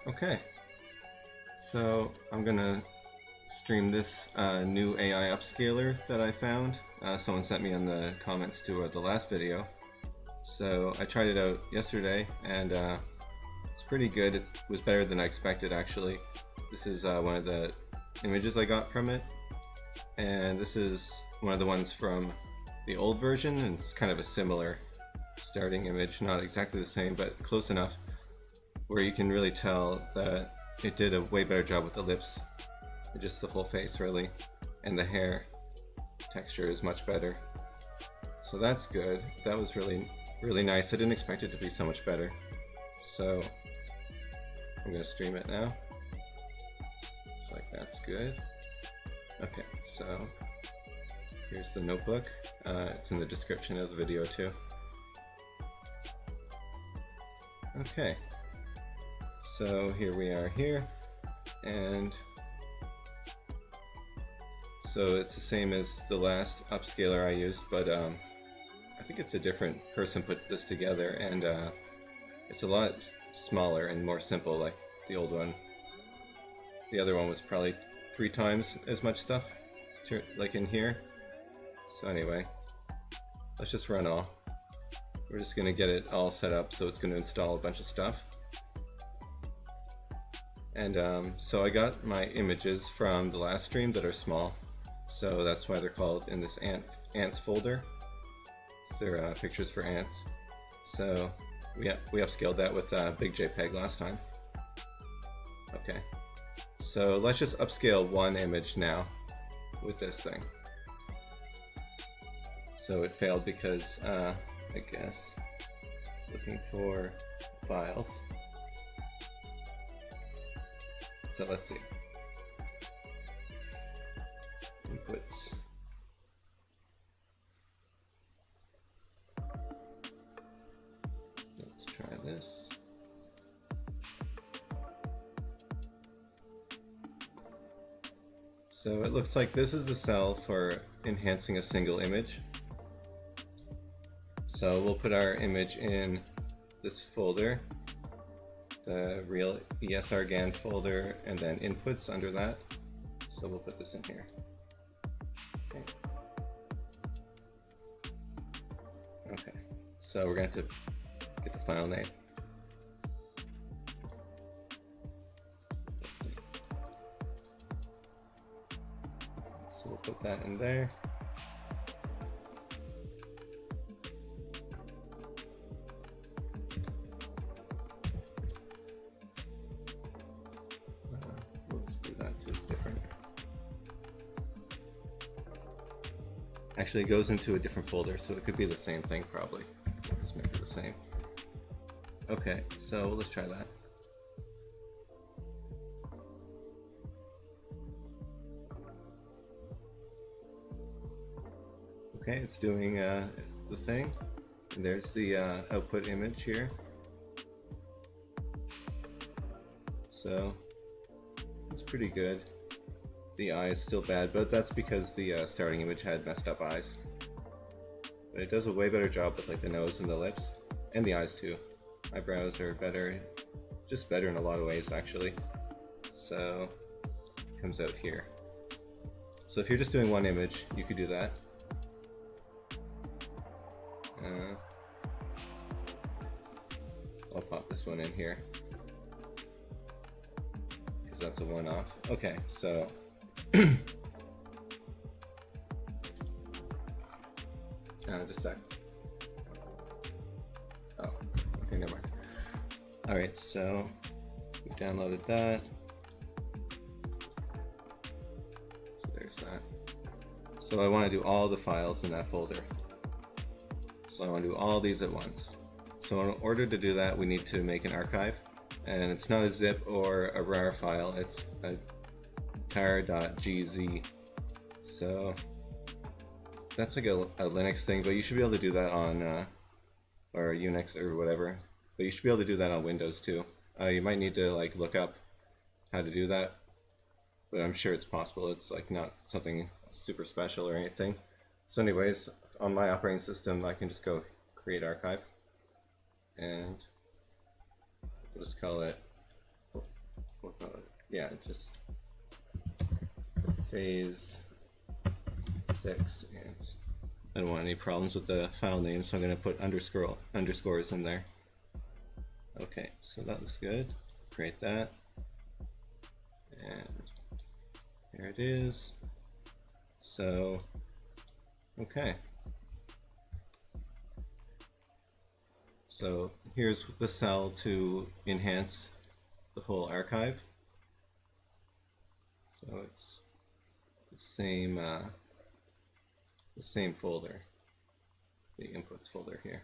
Okay, so I'm gonna stream this new AI upscaler that I found. Someone sent me in the comments to the last video. So I tried it out yesterday and it's pretty good. It was better than I expected actually. This is one of the images I got from it, and this is one of the ones from the old version, and it's kind of a similar starting image, not exactly the same but close enough where you can really tell that it did a way better job with the lips, just the whole face really, and the hair texture is much better. So that's good. That was really nice. I didn't expect it to be so much better. So I'm going to stream it now. Looks like that's good. Okay, so here's the notebook. It's in the description of the video too. Okay, so here we are here, and so it's the same as the last upscaler I used, but I think it's a different person put this together, and it's a lot smaller and more simple like the old one. The other one was probably 3 times as much stuff like in here. So anyway, let's just run all. We're just going to get it all set up, so it's going to install a bunch of stuff. And so I got my images from the last stream that are small, so that's why they're called in this ants folder. They're pictures for ants. So we upscaled that with big JPEG last time. Okay, so let's just upscale one image now with this thing. So it failed because I guess it's looking for files. So let's see. Inputs. Let's try this. So it looks like this is the cell for enhancing a single image. So we'll put our image in this folder, the real ESRGAN folder, and then inputs under that. So we'll put this in here. Okay. Okay. So we're going to have to get the file name. So we'll put that in there. Actually, it goes into a different folder, so it could be the same thing probably. Just make it the same. Okay, so let's try that. Okay, it's doing the thing. And there's the output image here. So it's pretty good. The eye is still bad, but that's because the starting image had messed up eyes. But it does a way better job with like the nose and the lips, and the eyes too. Eyebrows are better, just better in a lot of ways actually. So it comes out here. So if you're just doing one image, you could do that. I'll pop this one in here because that's a one-off. Okay, so just a sec. Oh, okay, never mind. Alright, so we downloaded that. So there's that. So I want to do all the files in that folder. So I want to do all these at once. So in order to do that, we need to make an archive. And it's not a zip or a RAR file, it's a tar.gz. So that's like a Linux thing, but you should be able to do that on or Unix or whatever, but you should be able to do that on Windows too. You might need to like look up how to do that, but I'm sure it's possible. It's like not something super special or anything. So anyways, on my operating system I can just go create archive, and we'll just call it yeah, just phase 6 ants. I don't want any problems with the file name, so I'm going to put underscores in there. Okay, so that looks good. Create that. And here it is. So, okay. So here's the cell to enhance the whole archive. So it's the same folder, the inputs folder here.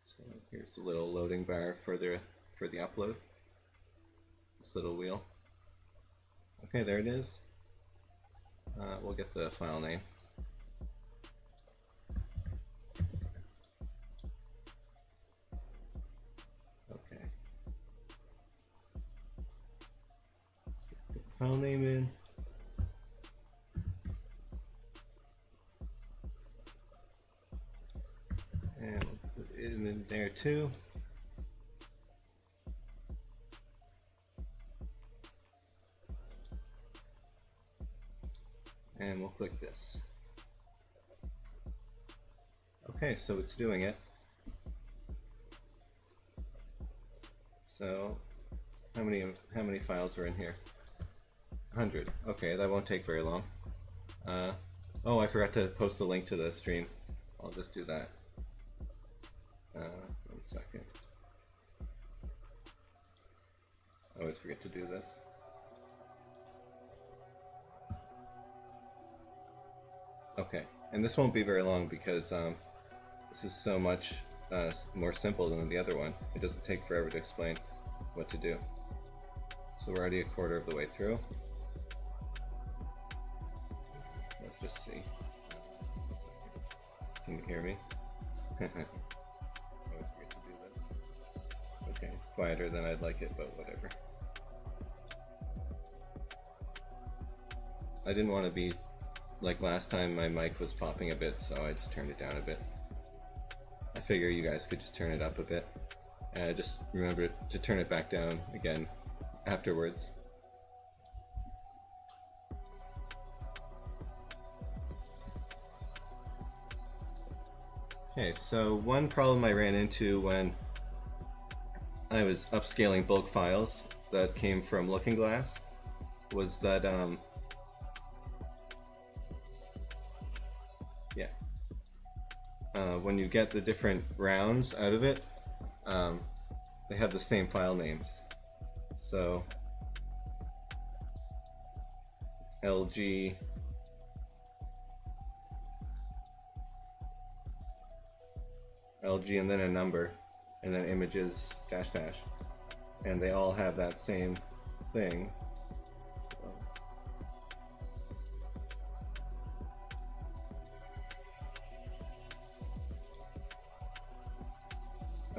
So here's the little loading bar for the upload. This little wheel. Okay, there it is. We'll get the file name. Okay. Let's get the file name in. And we'll put it in there too. And we'll click this. Okay, so it's doing it. So how many files are in here? 100. Okay, that won't take very long. Oh, I forgot to post the link to the stream. I'll just do that. 1 second. I always forget to do this. Okay, and this won't be very long because this is so much more simple than the other one. It doesn't take forever to explain what to do. So we're already a quarter of the way through. Let's just see. Can you hear me? I always forget to do this. Okay, it's quieter than I'd like it, but whatever. I didn't want to be like last time. My mic was popping a bit, so I just turned it down a bit. I figure you guys could just turn it up a bit. And just remember to turn it back down again afterwards. Okay, so one problem I ran into when I was upscaling bulk files that came from Looking Glass was that when you get the different rounds out of it, they have the same file names. So LG and then a number and then images dash dash, and they all have that same thing.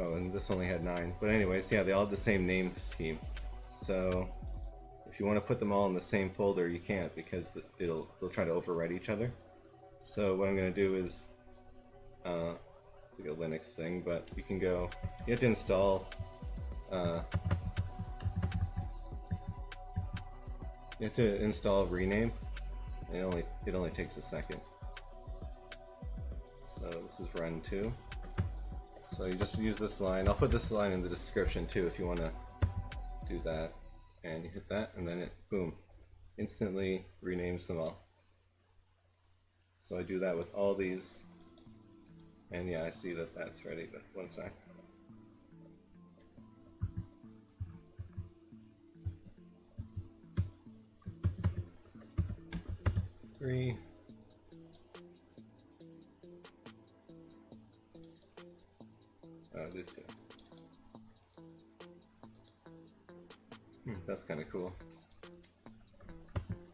Oh, and this only had 9. But anyways, yeah, they all have the same name scheme. So if you want to put them all in the same folder, you can't, because they'll try to overwrite each other. So what I'm going to do is, it's like a Linux thing, but you can go, you have to install, rename. And it only takes a second. So this is run 2. So you just use this line. I'll put this line in the description too if you want to do that. And you hit that, and then it, boom, instantly renames them all. So I do that with all these. And yeah, I see that that's ready, but 1 sec. Three. Did 2. That's kind of cool.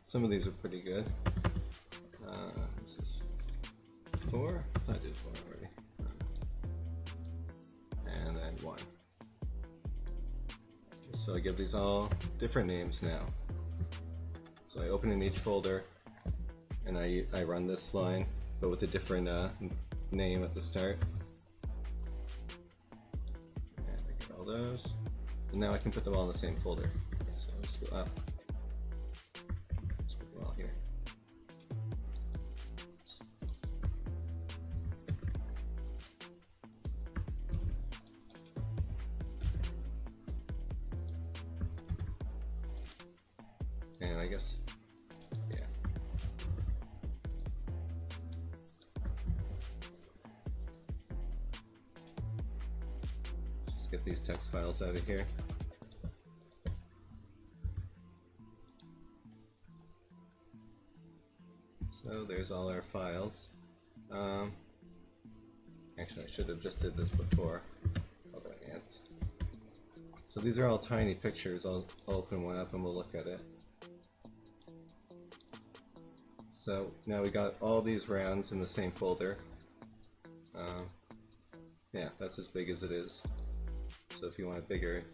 Some of these are pretty good. This is 4. I did 4 already. And then 1. So I give these all different names now. So I open in each folder, and I run this line, but with a different name at the start. all those. And now I can put them all in the same folder. So let's go up. Let's put them all here. And I guess, yeah. Just get these text files out of here. So there's all our files. Actually, I should have just did this before. All the ants. So these are all tiny pictures. I'll open one up and we'll look at it. So now we got all these rounds in the same folder. Yeah, that's as big as it is. So if you want it bigger,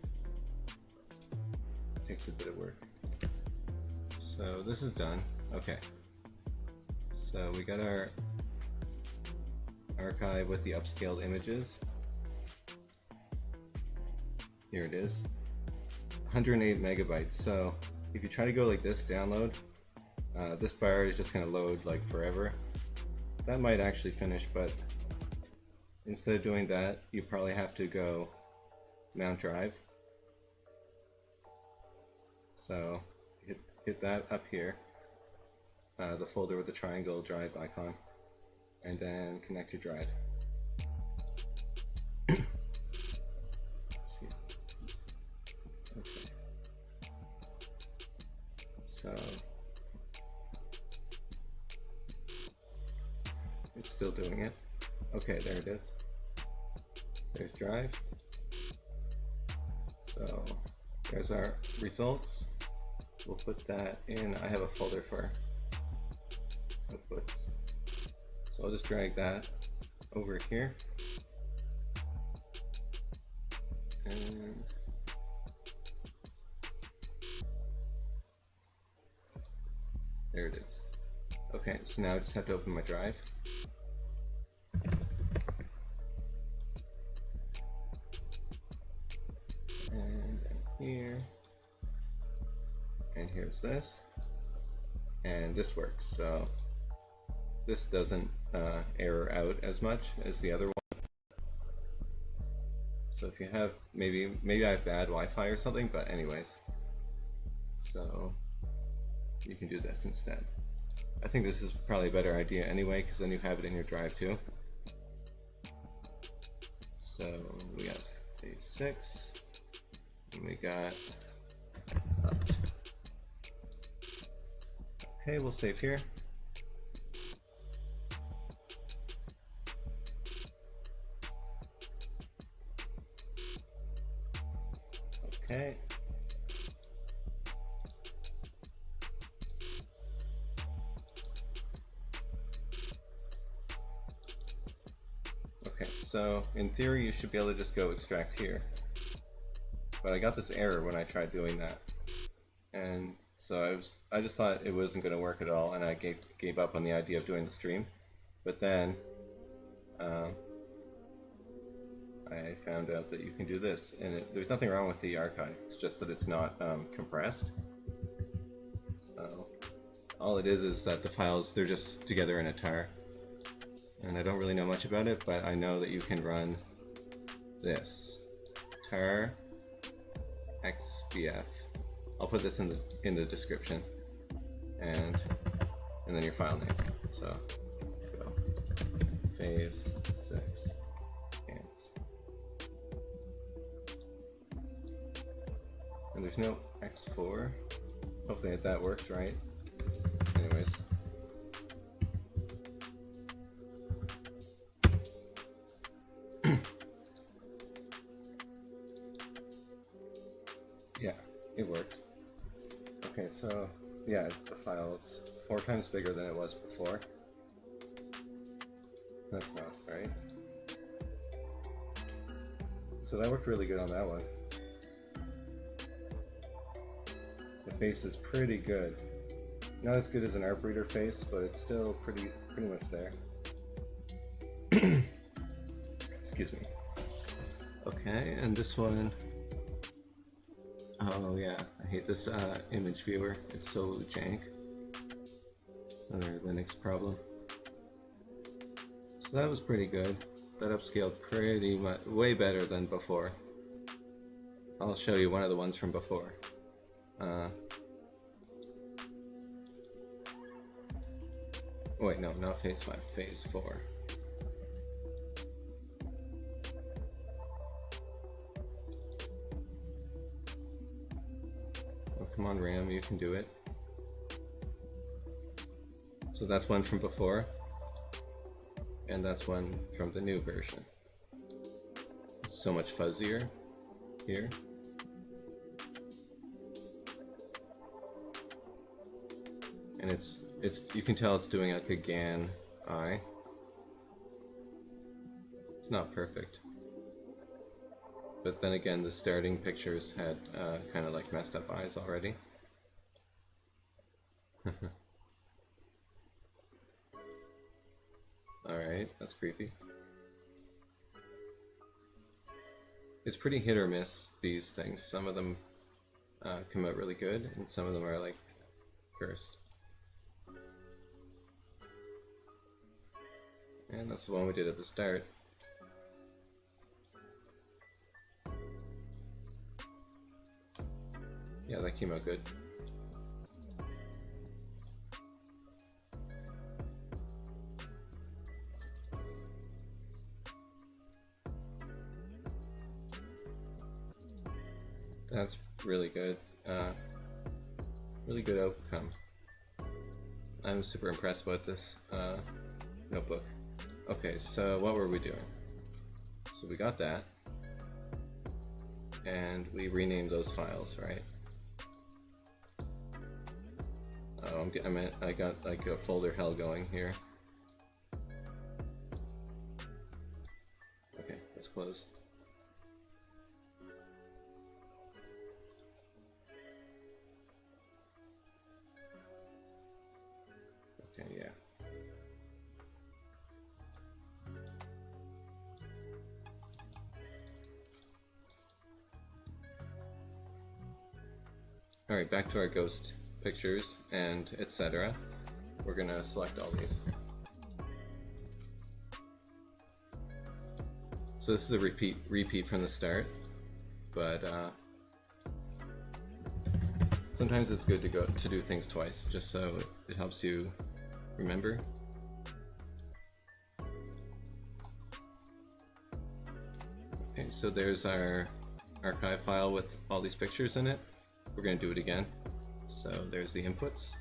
it takes a bit of work. So this is done. Okay. So we got our archive with the upscaled images. Here it is. 108 megabytes. So if you try to go like this, download, this bar is just going to load like forever. That might actually finish, but instead of doing that, you probably have to go mount drive. So hit that up here, the folder with the triangle drive icon, and then connect your drive. Okay. So it's still doing it. Okay, there it is. There's drive. So there's our results. We'll put that in. I have a folder for outputs. So I'll just drag that over here. And there it is. Okay, so now I just have to open my drive. And here. And here's this. And this works. So this doesn't error out as much as the other one. So if you have, maybe I have bad Wi-Fi or something, but anyways. So you can do this instead. I think this is probably a better idea anyway, because then you have it in your drive too. So we got phase 6, and we got opt. Okay, we'll save here. Okay. Okay, so in theory you should be able to just go extract here. But I got this error when I tried doing that. And so I just thought it wasn't going to work at all, and I gave up on the idea of doing the stream. But then I found out that you can do this, and there's nothing wrong with the archive. It's just that it's not compressed. So all it is that the files, they're just together in a tar. And I don't really know much about it, but I know that you can run this tar xbf. I'll put this in the description, and then your file name. So go phase 6 ants. And there's no x4. Hopefully that worked right. Anyways. Yeah, it worked. Okay, so yeah, the file's 4 times bigger than it was before. That's not right. So that worked really good on that one. The face is pretty good. Not as good as an ARP reader face, but it's still pretty much there. Excuse me. Okay, and this one, oh yeah, I hate this image viewer. It's so jank. Another Linux problem. So that was pretty good. That upscaled pretty much, way better than before. I'll show you one of the ones from before. Wait, no, not phase 5, phase 4. Oh, come on, RAM, you can do it. So that's one from before, and that's one from the new version. It's so much fuzzier here. And it's you can tell it's doing like a GAN eye. It's not perfect. But then again, the starting pictures had kind of like messed up eyes already. Alright, that's creepy. It's pretty hit or miss, these things. Some of them come out really good, and some of them are like cursed. And that's the one we did at the start. Yeah, that came out good. That's really good. Really good outcome. I'm super impressed about this notebook. Okay, so what were we doing? So we got that, and we renamed those files, right? Oh, I got like a folder hell going here. Okay, that's closed. Okay, yeah. Alright, back to our ghost pictures and etc. We're gonna select all these. So this is a repeat from the start, but sometimes it's good to do things twice, just so it helps you remember. Okay, so there's our archive file with all these pictures in it. We're going to do it again. So there's the inputs.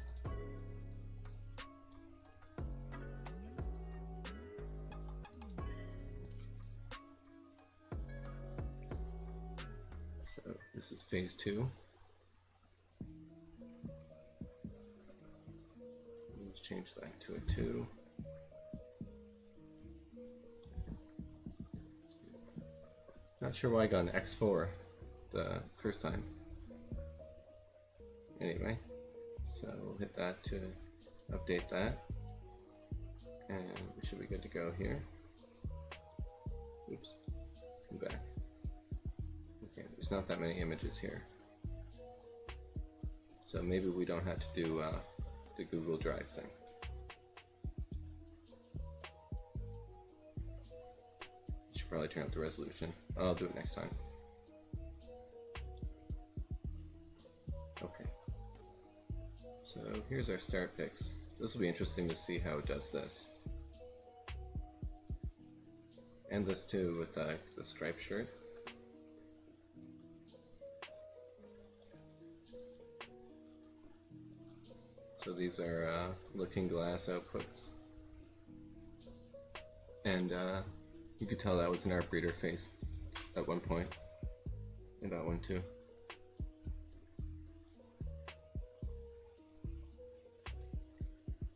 So this is phase 2. Let's change that to a 2. Not sure why I got an X4 the first time. Anyway, so we'll hit that to update that, and we should be good to go here. Oops, come back. Okay, there's not that many images here, so maybe we don't have to do the Google Drive thing. Should probably turn up the resolution. I'll do it next time. Okay. So here's our start pics. This will be interesting to see how it does this. And this too with the striped shirt. So these are looking glass outputs. And you could tell that was an ARP reader face at one point. And that one too.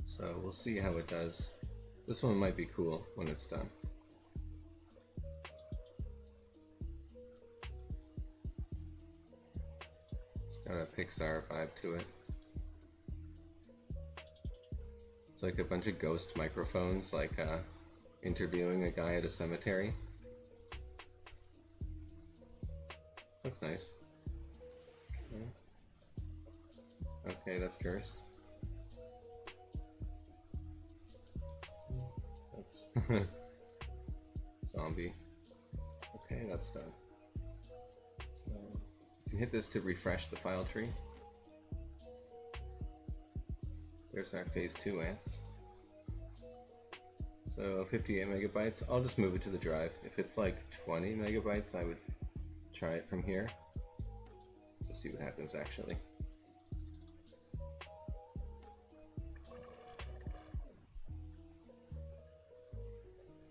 So we'll see how it does. This one might be cool when it's done. It's got a Pixar vibe to it. It's like a bunch of ghost microphones, like interviewing a guy at a cemetery. That's nice. Okay, that's cursed. That's zombie. Okay, that's done. So you can hit this to refresh the file tree. There's our phase 2 ants. So 58 megabytes, I'll just move it to the drive. If it's like 20 megabytes, I would try it from here. Just see what happens actually.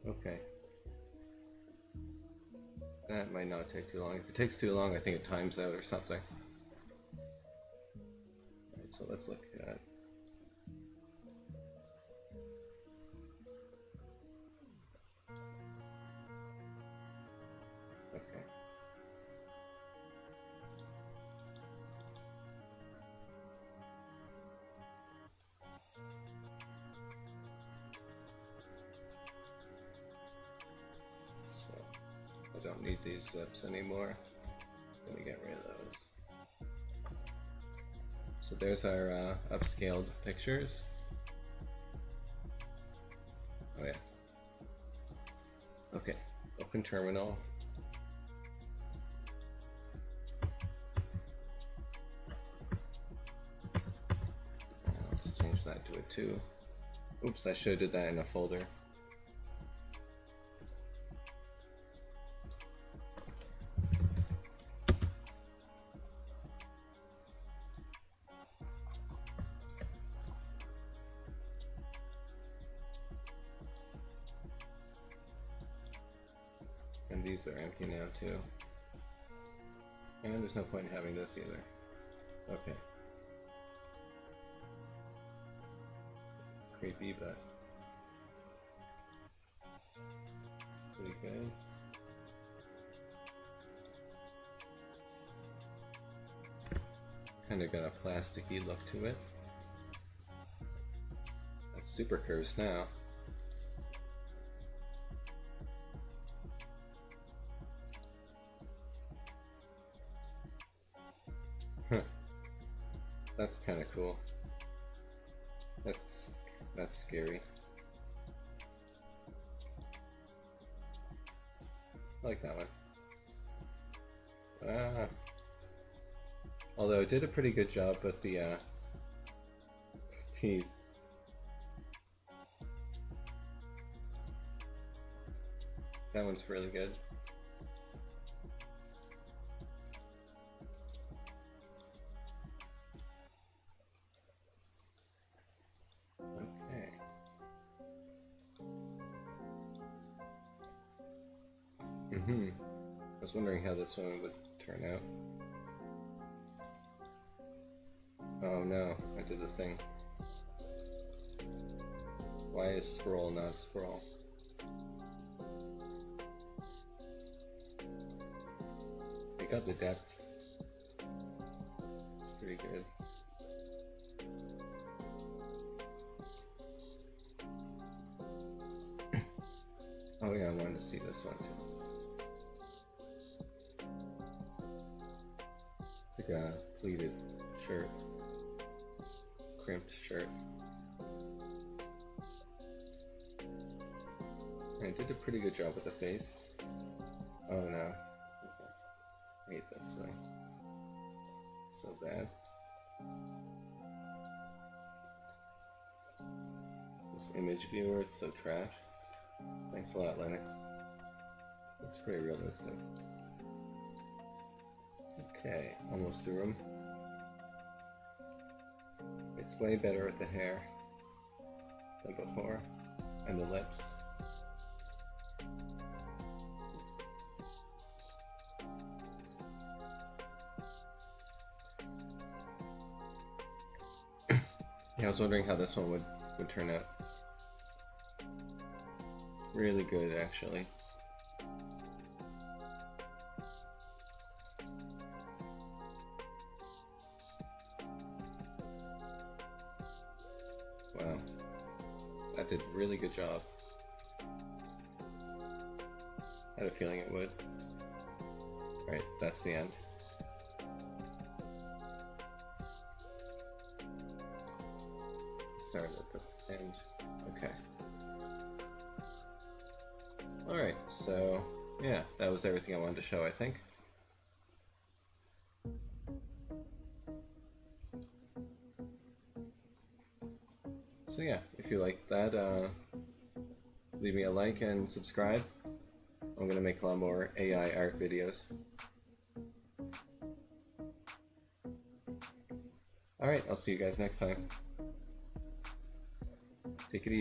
Okay. That might not take too long. If it takes too long, I think it times out or something. Alright, so let's look at okay. So I don't need these zips anymore. I'm gonna get rid of those. So there's our upscaled pictures. Oh yeah. Okay, open terminal. I'll just change that to a 2. Oops, I should have did that in a folder. And these are empty now too. And there's no point in having this either. Okay. Creepy, but pretty good. Kinda got a plasticky look to it. That's super cursed now. That's kind of cool. That's scary. I like that one. Although it did a pretty good job with the teeth. That one's really good. I was wondering how this one would turn out. Oh no, I did the thing. Why is scroll not scroll? I got the depth. It's pretty good. Oh yeah, I wanted to see this one too. It's like a pleated shirt, crimped shirt. And it did a pretty good job with the face. Oh no. I hate this thing. So bad. This image viewer, it's so trash. Thanks a lot, Linux. Looks pretty realistic. Okay, almost through them. It's way better with the hair than before, and the lips. Yeah, I was wondering how this one would turn out. Really good, actually. Wow, that did a really good job. I had a feeling it would. Right, that's the end. Start at the end. Okay. Alright, so yeah, that was everything I wanted to show, I think. So yeah, if you like that, leave me a like and subscribe. I'm going to make a lot more AI art videos. Alright, I'll see you guys next time. Take it easy.